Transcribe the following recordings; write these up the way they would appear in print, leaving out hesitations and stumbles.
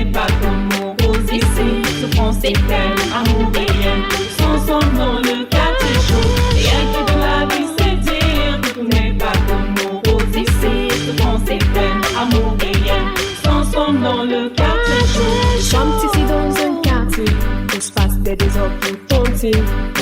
n'est pas comme mon rose ici. Souffrance et peine, amour réel, sans son nom le quartier chaud. Rien que de la vie c'est dire que tout n'est pas comme mon rose ici. Souffrance et peine, amour réel, sans son nom le quartier chaud. Chante ici dans un quartier, il se passe des désordres pour tenter.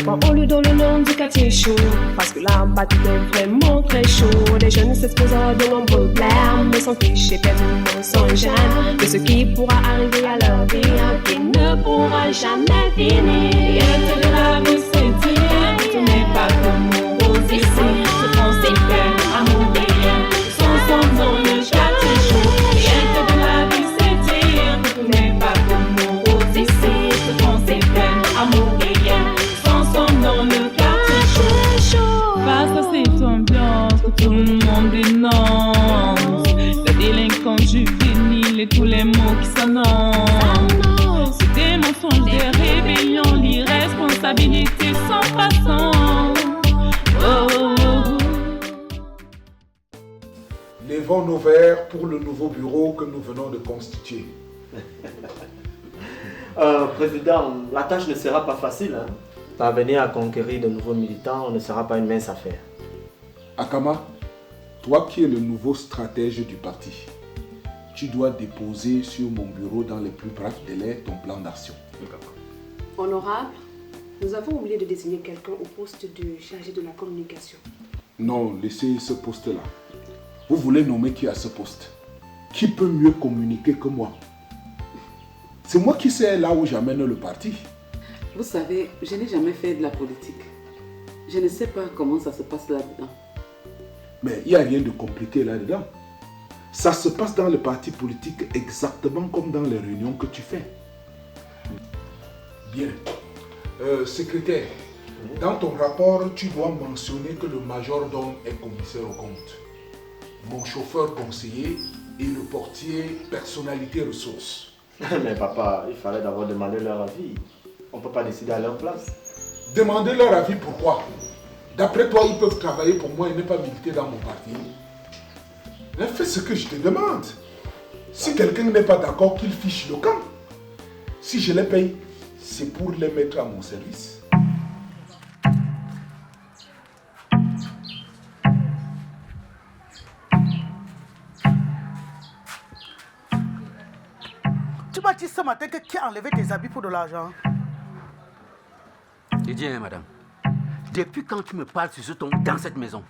On lui donne le nom du quartier chaud, parce que là-bas tout est vraiment très chaud. Les jeunes s'exposent à de nombreux problèmes, mais sont fichés perdus, sont jeunes de ce qui pourra arriver à leur vie, qui ne pourra jamais finir. Rien que de la vie c'est dire que tout n'est pas comme mon rose ici. Souffrance et peine, amour réel, sans son nom le quartier chaud. Rien que de la vie c'est dire que tout n'est pas comme mon rose ici. Souffrance et peine, amour réel, sans son nom le quartier chaud. Face à cette ambiance où tout le monde dénonce la délinquance juvénile et tous les mots qui s'annoncent. C'est des mensonges, des rébellions, l'irresponsabilité sans façon. Oh, oh, oh. Levons nos verres pour le nouveau bureau que nous venons de constituer. Président, la tâche ne sera pas facile. Hein? Parvenir à conquérir de nouveaux militants ne sera pas une mince affaire. Akama, toi qui es le nouveau stratège du parti, tu dois déposer sur mon bureau dans les plus brefs délais ton plan d'action. Honorable, nous avons oublié de désigner quelqu'un au poste de chargé de la communication. Non, laissez ce poste-là. Vous voulez nommer qui à ce poste? Qui peut mieux communiquer que moi? C'est moi qui sais là où j'amène le parti. Vous savez, je n'ai jamais fait de la politique. Je ne sais pas comment ça se passe là-dedans. Mais il n'y a rien de compliqué là-dedans. Ça se passe dans le parti politique exactement comme dans les réunions que tu fais. Bien. Secrétaire, dans ton rapport, tu dois mentionner que le majordome est commissaire au compte. Mon chauffeur conseiller et le portier personnalité ressources. Mais papa, il fallait d'abord demander leur avis. On ne peut pas décider à leur place. Demandez leur avis pourquoi. D'après toi, ils peuvent travailler pour moi et ne pas militer dans mon parti. Mais fais ce que je te demande. Si quelqu'un n'est pas d'accord, qu'il fiche le camp. Si je les paye, c'est pour les mettre à mon service. Tu m'as dit ce matin que qui a enlevé tes habits pour de l'argent? Didier, madame, depuis quand tu me parles sur ce ton dans cette maison?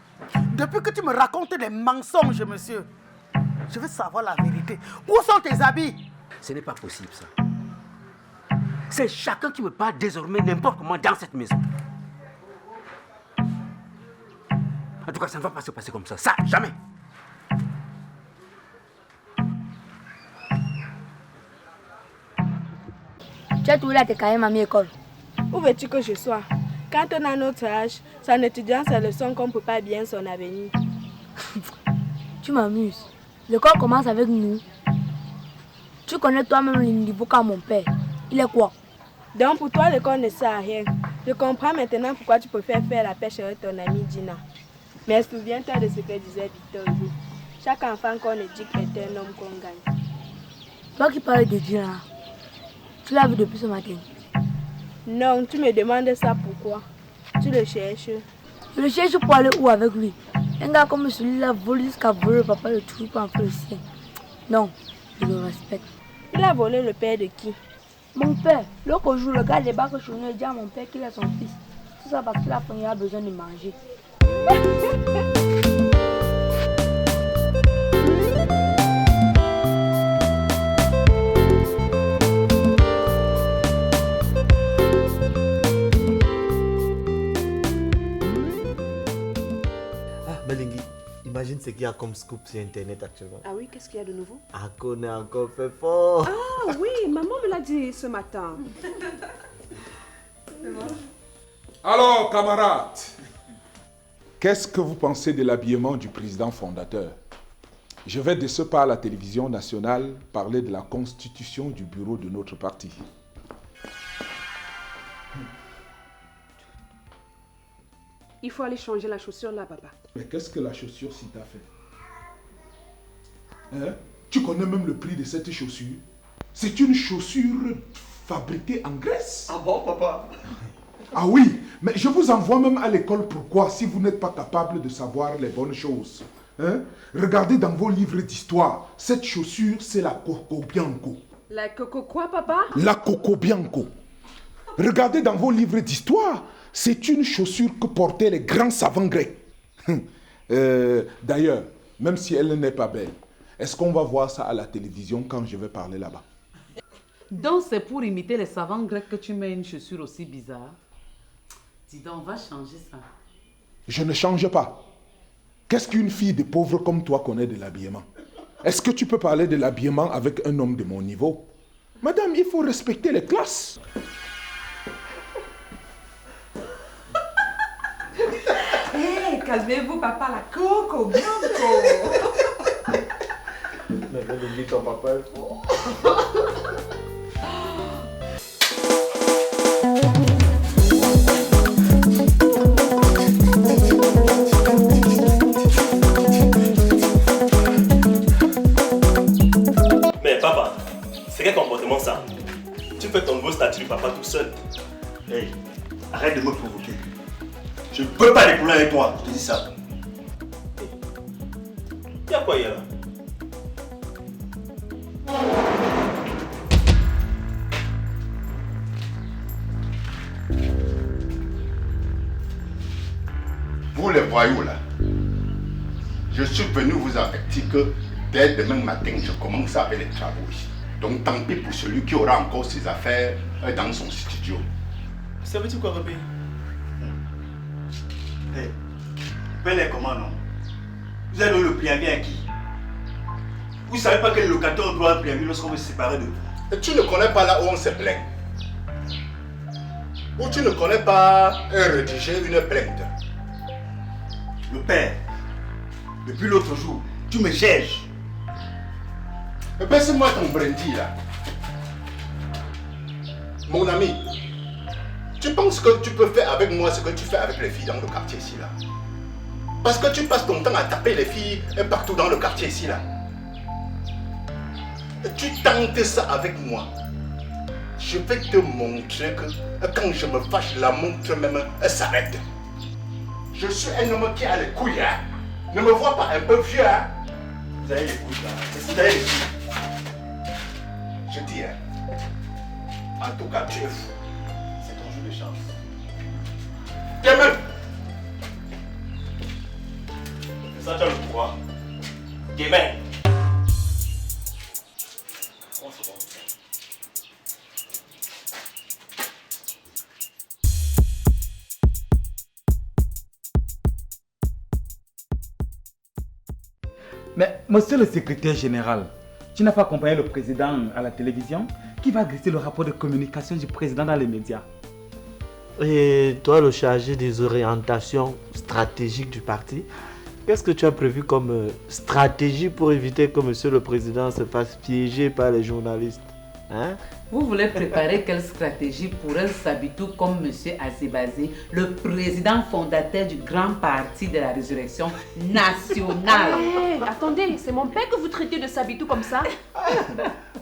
Depuis que tu me racontes des mensonges, monsieur. Je veux savoir la vérité. Où sont tes habits? Ce n'est pas possible, ça. C'est chacun qui me parle désormais n'importe comment dans cette maison. En tout cas, ça ne va pas se passer comme ça. Ça, jamais. Tu as trouvé là tes cahiers, mamie, école. Où veux-tu que je sois? Quand on a notre âge, c'est en étudiant sa leçon qu'on prépare bien son avenir. Tu m'amuses. L'école commence avec nous. Tu connais toi-même le niveau qu'a mon père. Il est quoi? Donc pour toi, l'école ne sert à rien. Je comprends maintenant pourquoi tu préfères faire la pêche avec ton amie Dina. Mais souviens-toi de ce que disait Victor Hugo. Chaque enfant qu'on éduque est un homme qu'on gagne. Toi qui parles de Dina, tu l'as vu depuis ce matin? Non, tu me demandes ça pourquoi? Tu le cherches? Je le cherche pour aller où avec lui? Un gars comme celui-là vole jusqu'à voler le papa, le truc pour en faire le sien. Non, je le respecte. Il a volé le père de qui? Mon père. L'autre jour, le gars débarque chez nous et dit à mon père qu'il est son fils. Tout ça parce que la famille a besoin de manger. Melingui, imagine ce qu'il y a comme scoop sur Internet actuellement. Ah oui, qu'est-ce qu'il y a de nouveau? Akon a encore fait fort. Ah oui, maman me l'a dit ce matin. Alors, camarades, qu'est-ce que vous pensez de l'habillement du président fondateur? Je vais de ce pas à la télévision nationale parler de la constitution du bureau de notre parti. Il faut aller changer la chaussure là, papa. Mais qu'est-ce que la chaussure si t'a fait? Hein? Tu connais même le prix de cette chaussure? C'est une chaussure fabriquée en Grèce. Ah bon, papa? Ah oui, mais je vous envoie même à l'école. Pourquoi? Si vous n'êtes pas capable de savoir les bonnes choses. Hein? Regardez dans vos livres d'histoire. Cette chaussure, c'est la Coco Bianco. La coco quoi, papa? La Coco Bianco. Regardez dans vos livres d'histoire. C'est une chaussure que portaient les grands savants grecs. D'ailleurs, même si elle n'est pas belle, est-ce qu'on va voir ça à la télévision quand je vais parler là-bas? Donc c'est pour imiter les savants grecs que tu mets une chaussure aussi bizarre? Dis donc, on va changer ça. Je ne change pas. Qu'est-ce qu'une fille de pauvre comme toi connaît de l'habillement? Est-ce que tu peux parler de l'habillement avec un homme de mon niveau? Madame, il faut respecter les classes. Hé, calmez-vous, papa, la Coco Bianco. Mais ne dis ton papa. Mais papa, c'est quel comportement ça? Tu fais ton nouveau statut du papa tout seul. Hey, arrête de me provoquer. Je ne peux pas décoller avec toi, je te dis ça. Y'a quoi y'a là? Vous les voyous là, je suis venu vous avertir que dès demain matin, je commence avec les travaux ici. Donc tant pis pour celui qui aura encore ses affaires dans son studio. Ça veut dire quoi, Robé? Hey, paie-les comment non? Vous avez donné le préavis à qui? Vous savez pas que le locataire doit un préavis lorsqu'on veut se séparer de vous? Et tu ne connais pas là où on se plaint? Ou tu ne connais pas rédiger une plainte? Le père, depuis l'autre jour, tu me cherches. Baisse-moi ton brandy là. Mon ami, tu penses que tu peux faire avec moi ce que tu fais avec les filles dans le quartier ici là? Parce que tu passes ton temps à taper les filles partout dans le quartier ici là. Et tu tentes ça avec moi. Je vais te montrer que quand je me fâche, la montre même s'arrête. Je suis un homme qui a les couilles, hein. Ne me vois pas un peu vieux, hein. Vous avez les couilles là. Vous avez les couilles. Je dis, hein. En tout cas, tu es fou. C'est ton jeu de chance. Viens même. Ça, tu as le pouvoir. Gamin. On se rend. Mais monsieur le secrétaire général, tu n'as pas accompagné le président à la télévision qui va dresser le rapport de communication du président dans les médias? Et toi, le chargé des orientations stratégiques du parti, qu'est-ce que tu as prévu comme stratégie pour éviter que monsieur le président se fasse piéger par les journalistes? Hein? Vous voulez préparer quelle stratégie pour un Sabitou comme M. Azebazé, le président fondateur du grand parti de la résurrection nationale? Hey, attendez, c'est mon père que vous traitez de Sabitou comme ça?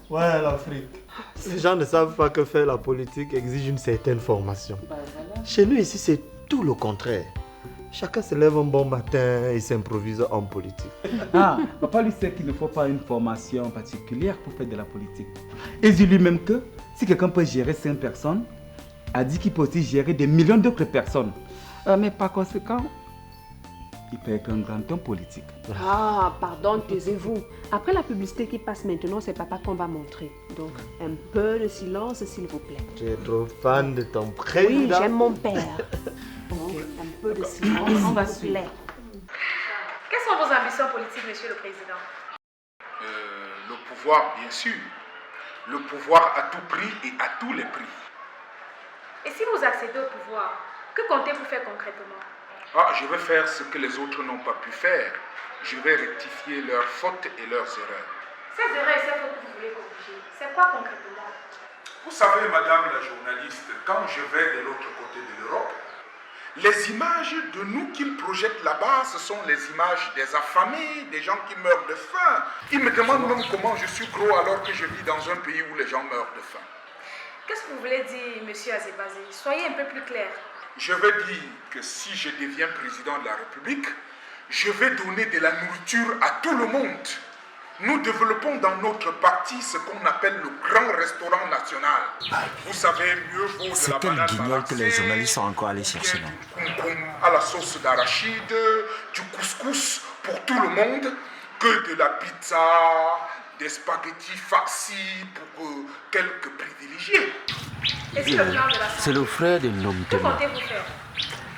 Ouais, l'Afrique. Ces gens ne savent pas que faire la politique exige une certaine formation. Chez nous ici, c'est tout le contraire. Chacun se lève un bon matin et s'improvise en politique. Ah, papa lui sait qu'il ne faut pas une formation particulière pour faire de la politique. Et dit lui-même que si quelqu'un peut gérer 5 personnes, a dit qu'il peut aussi gérer des millions d'autres personnes. Mais par conséquent, il peut être un grand homme politique. Ah, pardon, taisez-vous. Après la publicité qui passe maintenant, c'est papa qu'on va montrer. Donc, un peu de silence, s'il vous plaît. Tu es trop fan de ton président. Oui, j'aime mon père. Donc, un peu de silence, On va s'il vous plaît. Quelles sont vos ambitions politiques, monsieur le président? Le pouvoir, bien sûr. Le pouvoir à tout prix et à tous les prix. Et si vous accédez au pouvoir, que comptez-vous faire concrètement? Ah, je vais faire ce que les autres n'ont pas pu faire. Je vais rectifier leurs fautes et leurs erreurs. Ces erreurs et ces fautes que vous voulez corriger, c'est quoi concrètement? Vous savez, madame la journaliste, quand je vais de l'autre côté de l'Europe, Les images de nous qu'ils projettent là-bas, ce sont les images des affamés, des gens qui meurent de faim. Ils me demandent même comment je suis gros alors que je vis dans un pays où les gens meurent de faim. Qu'est-ce que vous voulez dire, monsieur Azebazé? Soyez un peu plus clair. Je veux dire que si je deviens président de la République, je vais donner de la nourriture à tout le monde. Nous développons dans notre parti ce qu'on appelle le grand restaurant national. Vous savez, mieux vaut de la C'est quel banane guignol que les balancée, journalistes sont encore allés chercher là? du concombre à la sauce d'arachide, du couscous pour tout le monde, que de la pizza, des spaghettis farcis pour quelques privilégiés. Et si le plan de la C'est le frère de Que Nomtema. comptez-vous faire?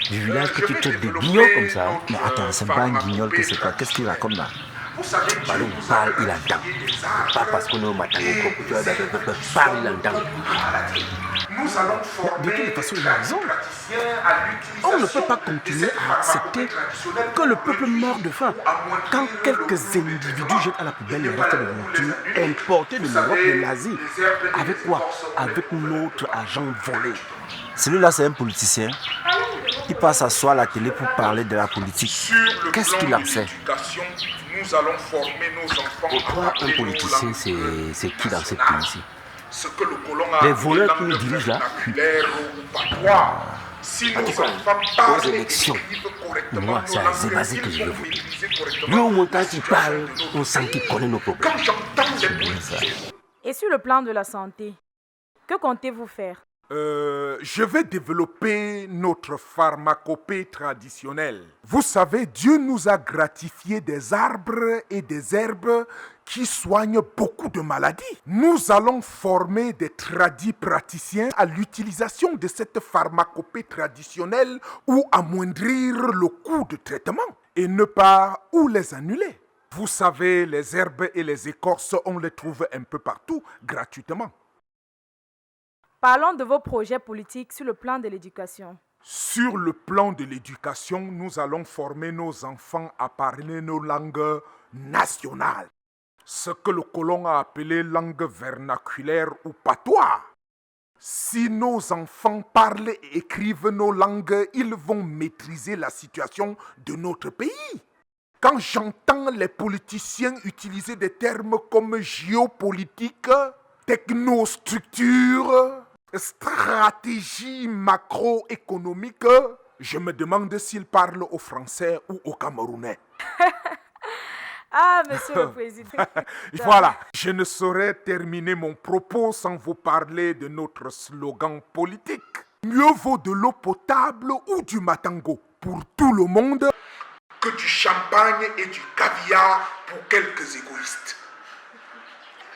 Du village que tu traites de guignol comme ça. Mais attends, c'est pas un guignol que c'est quoi? Qu'est-ce qu'il raconte là? Vous savez, Parle, parle, il entend. Pas parce qu'on est au matin, parle, il entend. Nous allons former De toute façon, il a raison. à l'utilisation On ne peut pas continuer à accepter que le peuple meure de faim quand quelques individus jettent à la poubelle les restes de nourriture importés de l'Europe de l'Asie. Avec quoi? Avec notre argent volé. Celui-là, c'est un politicien. Il passe s'asseoir à la télé pour parler de la politique. Qu'est-ce qu'il en sait? Nous allons former nos enfants. Pour toi, un politicien, c'est qui dans ce pays-ci? Ce que le colon a Les voleurs qui nous dirigent là. Si nos enfants parlent aux élections, moi, c'est à Zébazé que je veux voter. Lui, au moins, quand il parle, on sent qu'il connaît nos problèmes. Quand j'entends les politiciens. Et sur le plan de la santé, que comptez-vous faire? Je vais développer notre pharmacopée traditionnelle. Vous savez, Dieu nous a gratifié des arbres et des herbes qui soignent beaucoup de maladies. Nous allons former des tradis praticiens à l'utilisation de cette pharmacopée traditionnelle ou amoindrir le coût de traitement et ne pas ou les annuler. Vous savez, les herbes et les écorces, on les trouve un peu partout gratuitement. Parlons de vos projets politiques sur le plan de l'éducation. Sur le plan de l'éducation, nous allons former nos enfants à parler nos langues nationales. Ce que le colon a appelé langue vernaculaire ou patois. Si nos enfants parlent et écrivent nos langues, ils vont maîtriser la situation de notre pays. Quand j'entends les politiciens utiliser des termes comme géopolitique, technostructure, stratégie macroéconomique, je me demande s'ils parlent au français ou au camerounais. Ah, monsieur le président. Voilà, je ne saurais terminer mon propos sans vous parler de notre slogan politique. Mieux vaut de l'eau potable ou du matango pour tout le monde que du champagne et du caviar pour quelques égoïstes.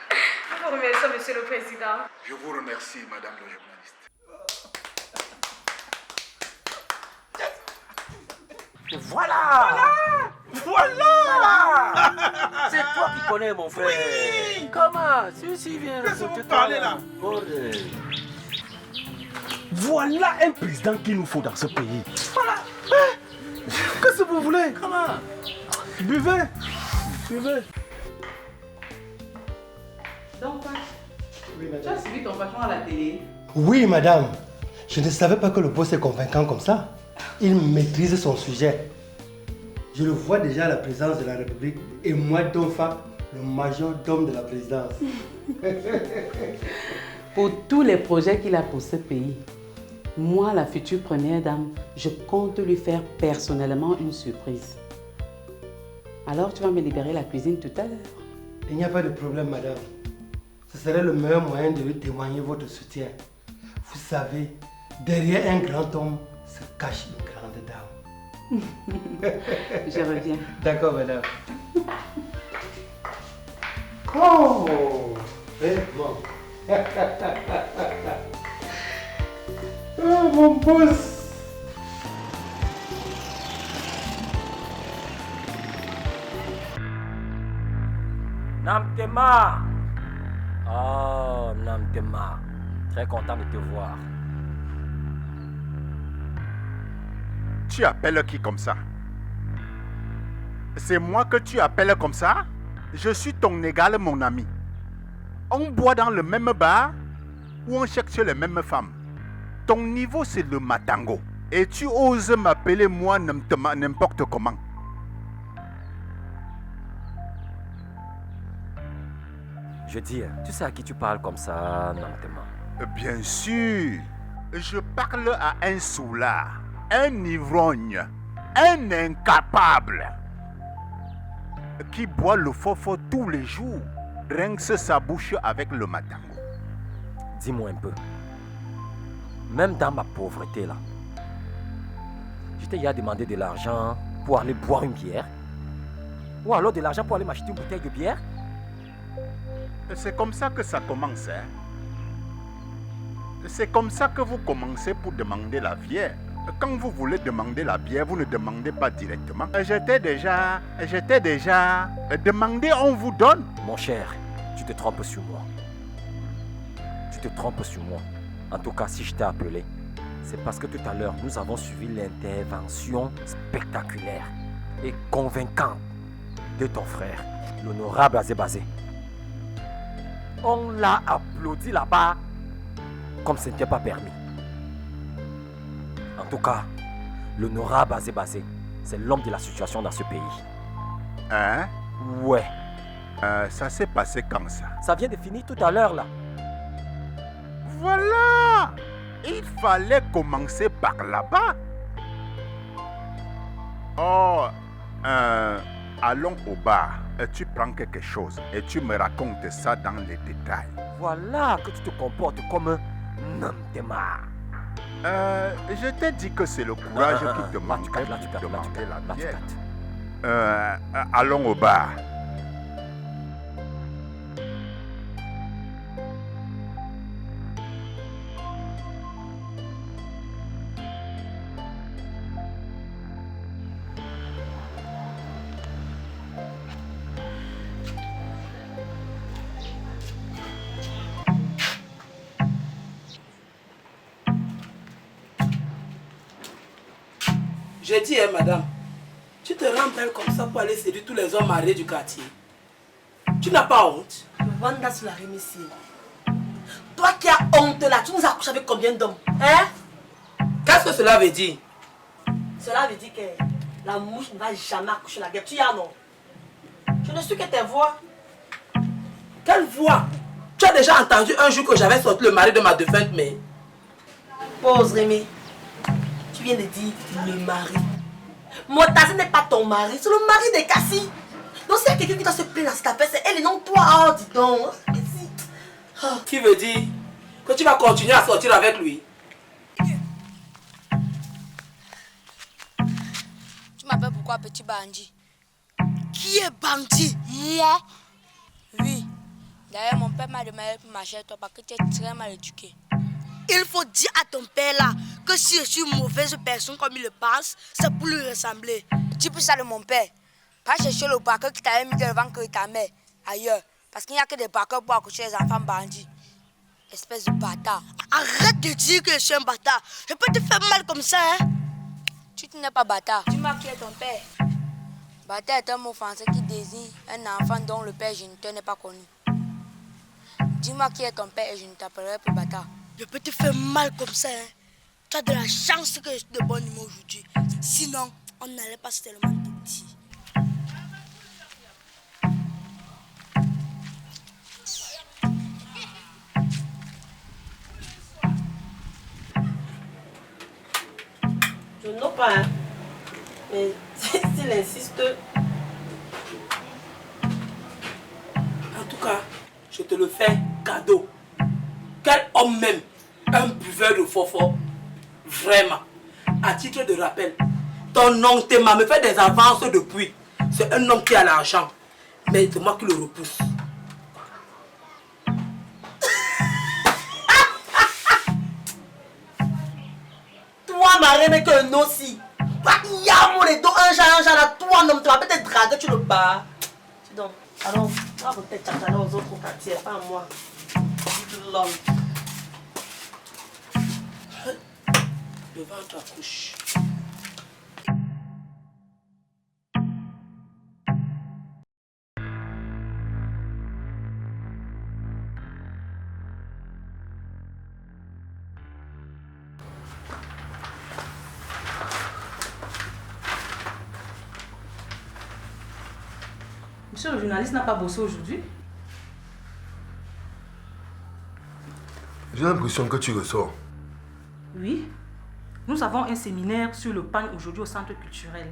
Je vous remercie, monsieur le président. Je vous remercie, madame la journaliste. Voilà! C'est toi qui connais mon frère. Oui. Comment? Si vient qu'est-ce que vous parlez là? Voilà un président qu'il nous faut dans ce pays. Voilà. Qu'est-ce que vous voulez? Comment? Buvez. Donc, Oui, tu as suivi ton patron à la télé? Oui, madame. Je ne savais pas que le boss est convaincant comme ça. Il maîtrise son sujet. Je le vois déjà à la présidence de la République et moi, Donfa, le majordome de la présidence. Pour tous les projets qu'il a pour ce pays, moi, la future première dame, je compte lui faire personnellement une surprise. Alors, tu vas me libérer la cuisine tout à l'heure. Il n'y a pas de problème, madame. Ce serait le meilleur moyen de lui témoigner votre soutien. Vous savez, derrière un grand homme se cache une grande dame. Je reviens. D'accord, madame. Oh, vraiment. Oh, mon boss. Namtema. Oh, Namtema. Très content de te voir. Tu appelles qui comme ça? C'est moi que tu appelles comme ça? Je suis ton égal, mon ami. On boit dans le même bar ou on cherche les mêmes femmes? Ton niveau, c'est le matango. Et tu oses m'appeler moi n'importe comment. Je dis, tu sais à qui tu parles comme ça, Namtema? Bien sûr, je parle à un soulard, un ivrogne, un incapable qui boit le fofo tous les jours, rince sa bouche avec le matango. Dis-moi un peu, même dans ma pauvreté là, je t'ai déjà demandé de l'argent pour aller boire une bière? Ou alors de l'argent pour aller m'acheter une bouteille de bière? C'est comme ça que ça commence, hein? C'est comme ça que vous commencez pour demander la bière. Quand vous voulez demander la bière, vous ne demandez pas directement. J'étais déjà demandé, on vous donne. Mon cher, tu te trompes sur moi. Tu te trompes sur moi. En tout cas, si je t'ai appelé, c'est parce que tout à l'heure, nous avons suivi l'intervention spectaculaire et convaincante de ton frère, l'honorable Azebazé. On l'a applaudi là-bas comme ce n'était pas permis. En tout cas, l'honorable Azebazé, c'est l'homme de la situation dans ce pays. Hein? Ouais. Ça s'est passé comme ça. Ça vient de finir tout à l'heure là. Voilà! Il fallait commencer par là-bas. Oh, allons au bar. Tu prends quelque chose et tu me racontes ça dans les détails. Voilà que tu te comportes comme un Namtema. Je t'ai dit que c'est le courage qui te manque pour demander la bière. Allons au bar. J'ai dit, madame, tu te rends belle comme ça pour aller séduire tous les hommes mariés du quartier. Tu n'as pas honte? Wanda sur la remise. Toi qui as honte là, tu nous as couché avec combien d'hommes? Hein? Qu'est-ce que cela veut dire? Cela veut dire que la mouche ne va jamais accoucher la guêpe. Tu y as non? Je ne suis que tes voix. Quelle voix? Tu as déjà entendu un jour que j'avais sorti le mari de ma défunte mère? Pause, Rémi. Tu viens de dire le mari. Motazi n'est pas ton mari, c'est le mari de Cassie. Donc s'il y a quelqu'un qui doit se plaindre dans cette affaire, c'est elle et non toi. Oh, dis donc. Qui veut dire que tu vas continuer à sortir avec lui? Tu m'appelles pourquoi petit bandit? Qui est bandit? Moi? Oui. D'ailleurs, mon père m'a demandé pour m'acheter toi parce que tu es très mal éduqué. Il faut dire à ton père là que si je suis une mauvaise personne comme il le pense, c'est pour lui ressembler. Dis plus ça de mon père. Pas chercher le braqueur qui t'avait mis devant que ta mère ailleurs. Parce qu'il n'y a que des braqueurs pour accoucher les enfants bandits. Espèce de bâtard. Arrête de dire que je suis un bâtard. Je peux te faire mal comme ça, hein? Tu n'es pas bâtard. Dis-moi qui est ton père. Bâtard est un mot français qui désigne un enfant dont le père géniteur n'est pas connu. Dis-moi qui est ton père et je ne t'appellerai plus bâtard. Je peux te faire mal comme ça, hein? Tu as de la chance que je suis de bonne humeur aujourd'hui. Sinon, on n'allait pas tellement te dire. Je n'ai pas, hein? Mais s'il insiste... En tout cas, je te le fais cadeau. Quel homme même, un buveur de fort. Vraiment. À titre de rappel, ton oncle Théma me fait des avances depuis. C'est un homme qui a l'argent. Mais c'est moi qui le repousse. Toi, ma reine, n'est qu'un aussi. Il y a mon dos, un genre là. Toi, non, tu vas peut-être draguer, tu le bats. Donc, alors, on va peut-être t'attendre aux autres quartiers, pas à moi. L'homme. Le ventre accouche. Monsieur le journaliste n'a pas bossé aujourd'hui? J'ai l'impression que tu ressors. Oui. Nous avons un séminaire sur le pagne aujourd'hui au centre culturel.